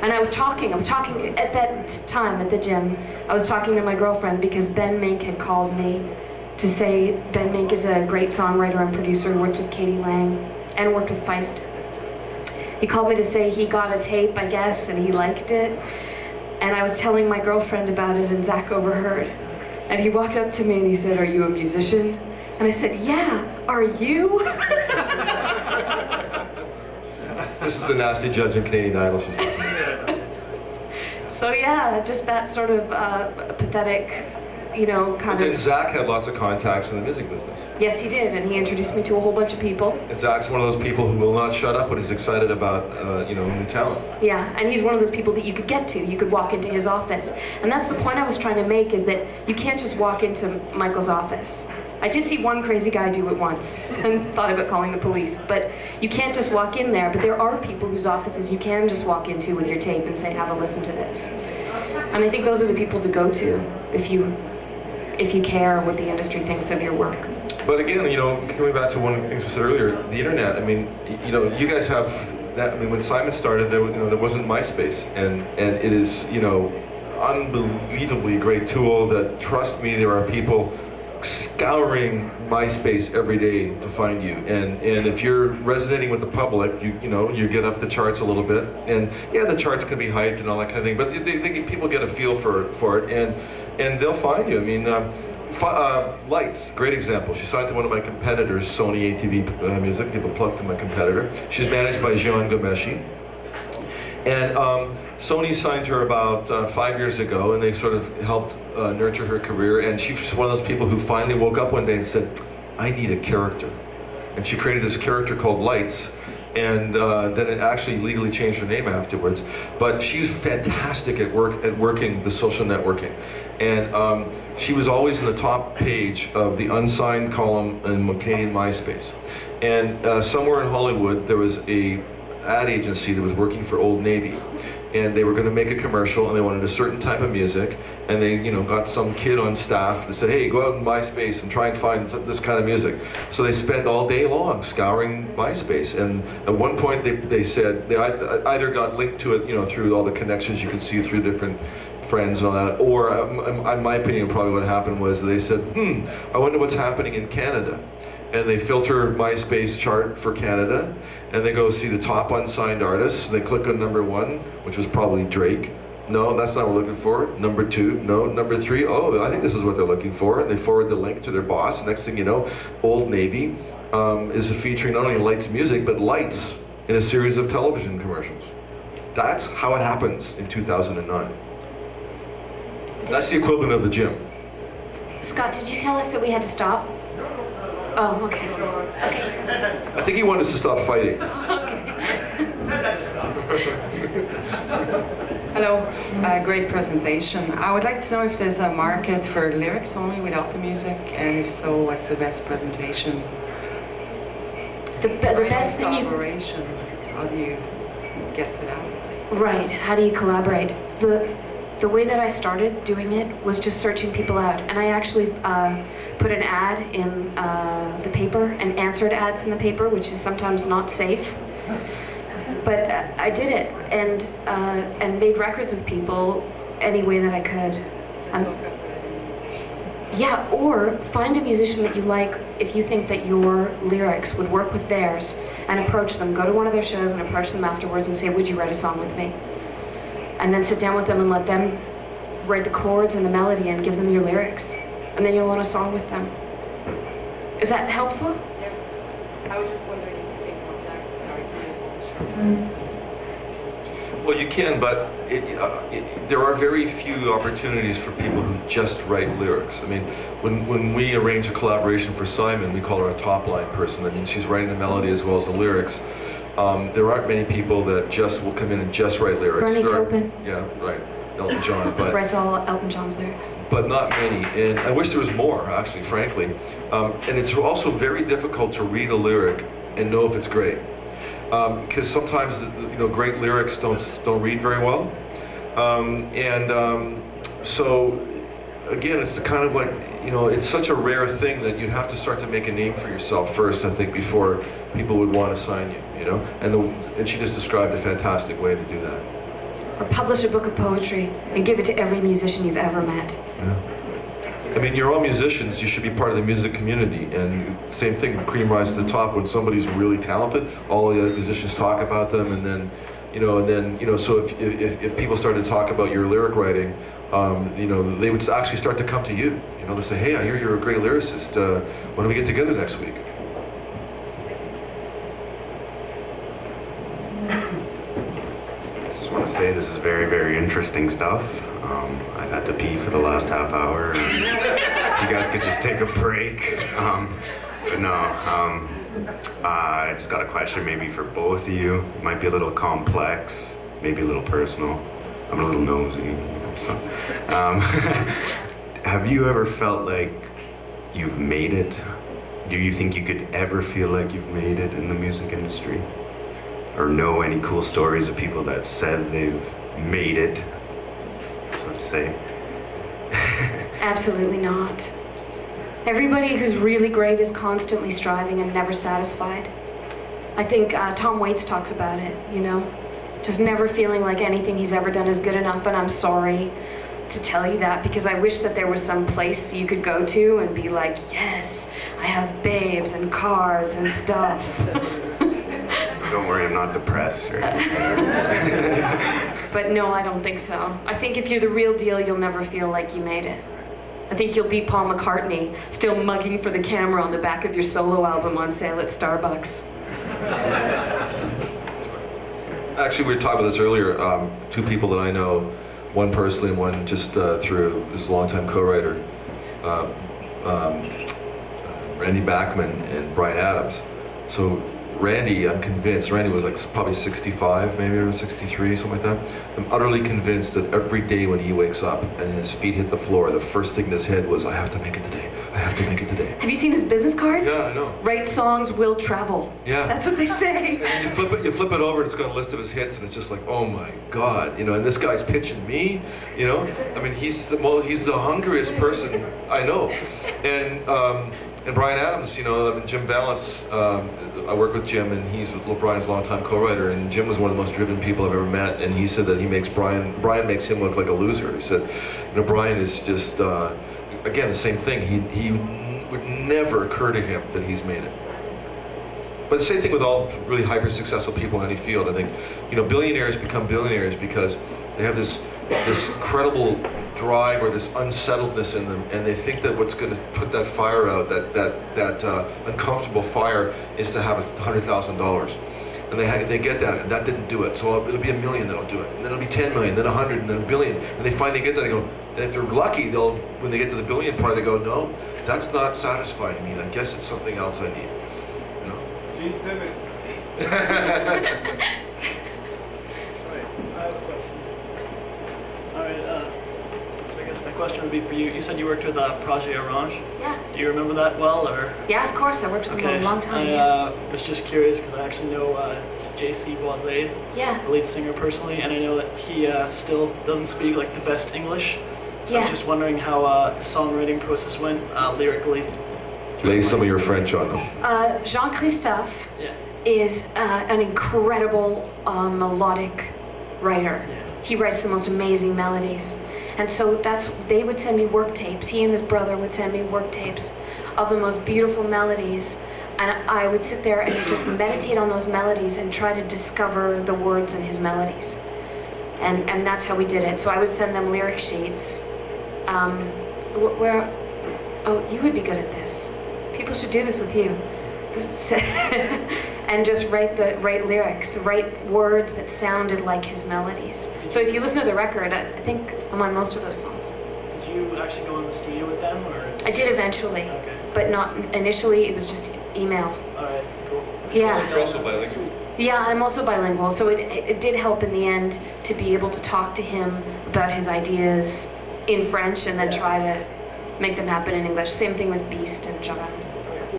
And I was talking at that time at the gym, I was talking to my girlfriend because Ben Mink had called me to say Ben Mink is a great songwriter and producer who worked with Katie Lang and worked with Feist. He called me to say he got a tape, I guess, and he liked it. And I was telling my girlfriend about it, and Zach overheard. And he walked up to me and he said, "Are you a musician?" And I said, "Yeah, are you?" This is the nasty judge in Canadian Idol she's talking about. So yeah, just that sort of pathetic, kind And of... Zach had lots of contacts in the music business. Yes, he did, and he introduced me to a whole bunch of people. And Zach's one of those people who will not shut up when he's excited about, new talent. Yeah, and he's one of those people that you could get to. You could walk into his office. And that's the point I was trying to make, is that you can't just walk into Michael's office. I did see one crazy guy do it once and thought about calling the police, but you can't just walk in there. But there are people whose offices you can just walk into with your tape and say, "Have a listen to this." And I think those are the people to go to if you care what the industry thinks of your work. But again, coming back to one of the things we said earlier, the internet, you guys have that. When Simon started, there wasn't MySpace, and it is, unbelievably great tool that, trust me, there are people scouring MySpace every day to find you, and if you're resonating with the public, you get up the charts a little bit, and yeah, the charts can be hyped and all that kind of thing, but people get a feel for it, and they'll find you. Lights, great example. She signed to one of my competitors, Sony ATV Music. Give a plug to my competitor. She's managed by Jean Gomeshi, and Sony signed her about 5 years ago, and they sort of helped nurture her career, and she's one of those people who finally woke up one day and said, "I need a character." And she created this character called Lights, and then it actually legally changed her name afterwards. But she's fantastic at working the social networking. And she was always in the top page of the unsigned column in Canadian MySpace. And somewhere in Hollywood, there was a ad agency that was working for Old Navy, and they were going to make a commercial, and they wanted a certain type of music, and they got some kid on staff that said, "Hey, go out in MySpace and try and find this kind of music." So they spent all day long scouring MySpace, and at one point they said they either got linked to it through all the connections you could see through different friends and all that, or in my opinion probably what happened was they said, I wonder what's happening in Canada. And they filter MySpace chart for Canada, and they go see the top unsigned artists. They click on number 1, which was probably Drake. No, that's not what we're looking for. Number 2, no. Number 3, oh, I think this is what they're looking for. And they forward the link to their boss. Next thing you know, Old Navy is featuring not only Lights music, but Lights in a series of television commercials. That's how it happens in 2009. That's the equivalent of the gym. Scott, did you tell us that we had to stop? Oh, okay. I think he wanted us to stop fighting. Hello, great presentation. I would like to know if there's a market for lyrics only without the music, and if so, what's the best presentation? The best thing collaboration. How do you get to that? Right, how do you collaborate? The way that I started doing it was just searching people out, and I actually put an ad in the paper and answered ads in the paper, which is sometimes not safe. But I did it and made records with people any way that I could. Yeah, or find a musician that you like if you think that your lyrics would work with theirs, and approach them. Go to one of their shows and approach them afterwards and say, "Would you write a song with me?" And then sit down with them and let them write the chords and the melody and give them your lyrics. And then you'll own a song with them. Is that helpful? Yeah. I was just wondering if you think about that. Well, you can, but there are very few opportunities for people who just write lyrics. When we arrange a collaboration for Simon, we call her a top-line person. That means she's writing the melody as well as the lyrics. There aren't many people that just will come in and just write lyrics. Bernie Taupin. Yeah, right. Elton John, but writes all Elton John's lyrics. But not many, and I wish there was more, actually, frankly. And it's also very difficult to read a lyric and know if it's great, because sometimes great lyrics don't read very well, so again, it's the kind of like it's such a rare thing that you have to start to make a name for yourself first, I think, before people would want to sign you, and she just described a fantastic way to do that. or publish a book of poetry and give it to every musician you've ever met. Yeah. I mean, you're all musicians. You should be part of the music community. And same thing, cream rise to the top. When somebody's really talented, all the other musicians talk about them, and then, so if people started to talk about your lyric writing, they would actually start to come to you. They say, hey, I hear you're a great lyricist. When do we get together next week? I just want to say this is very, very interesting stuff. I've had to pee for the last half hour. And if you guys could just take a break. But no, I just got a question maybe for both of you. It might be a little complex, maybe a little personal. I'm a little nosy. So, have you ever felt like you've made it? Do you think you could ever feel like you've made it in the music industry? Or know any cool stories of people that said they've made it, so to say? Absolutely not. Everybody who's really great is constantly striving and never satisfied. I think Tom Waits talks about it, just never feeling like anything he's ever done is good enough, and I'm sorry to tell you that, because I wish that there was some place you could go to and be like, yes, I have babes and cars and stuff. Don't worry, I'm not depressed, right? But no, I don't think so. I think if you're the real deal, you'll never feel like you made it. I think you'll be Paul McCartney, still mugging for the camera on the back of your solo album on sale at Starbucks. Actually, we were talking about this earlier. Two people that I know, one personally and one just through his longtime co-writer, Randy Bachman and Bryan Adams. So Randy, I'm convinced, Randy was like probably 65, maybe, or 63, something like that. I'm utterly convinced that every day when he wakes up and his feet hit the floor, the first thing in his head was, I have to make it today. I have to make it today. Have you seen his business cards? Yeah, I know. Write songs, will travel. Yeah. That's what they say. And you flip it over, and it's got a list of his hits, and it's just like, oh my God, and this guy's pitching me, I mean, he's the hungriest person I know. And Bryan Adams, Jim Valance, I work with Jim, and he's Brian's longtime co-writer, and Jim was one of the most driven people I've ever met, and he said that Brian makes him look like a loser. He said, Brian is just, again, the same thing. He would never occur to him that he's made it. But the same thing with all really hyper-successful people in any field. I think, billionaires become billionaires because they have this incredible drive or this unsettledness in them, and they think that what's going to put that fire out, that uncomfortable fire, is to have $100,000. And they get that, and that didn't do it. So it'll be $1 million that'll do it, and then it'll be 10 million, then 100, and then $1 billion. And they finally get that. They go, and if they're lucky, when they get to the billion part, they go, no, that's not satisfying me. I guess it's something else I need. Gene Simmons. I have a question. All right, so I guess my question would be for you. You said you worked with Project Orange. Yeah. Do you remember that well, or? Yeah, of course. I worked with him a long time. I was just curious because I actually know J.C. Boisé, the lead singer, personally, and I know that he still doesn't speak like the best English. So I'm just wondering how the songwriting process went lyrically. Lay some of your French on them. Jean-Christophe is an incredible melodic writer. He writes the most amazing melodies. And so they would send me work tapes. He and his brother would send me work tapes of the most beautiful melodies. And I would sit there and just meditate on those melodies and try to discover the words in his melodies. And that's how we did it. So I would send them lyric sheets. You would be good at this. People should do this with you. And just write lyrics, write words that sounded like his melodies. So if you listen to the record, I think I'm on most of those songs. Did you actually go in the studio with them, or? I did eventually, okay. But not initially. It was just email. All right, cool. Yeah. You're also bilingual. Yeah, I'm also bilingual, so it did help in the end to be able to talk to him about his ideas in French and then try to make them happen in English. Same thing with Beast and Javan.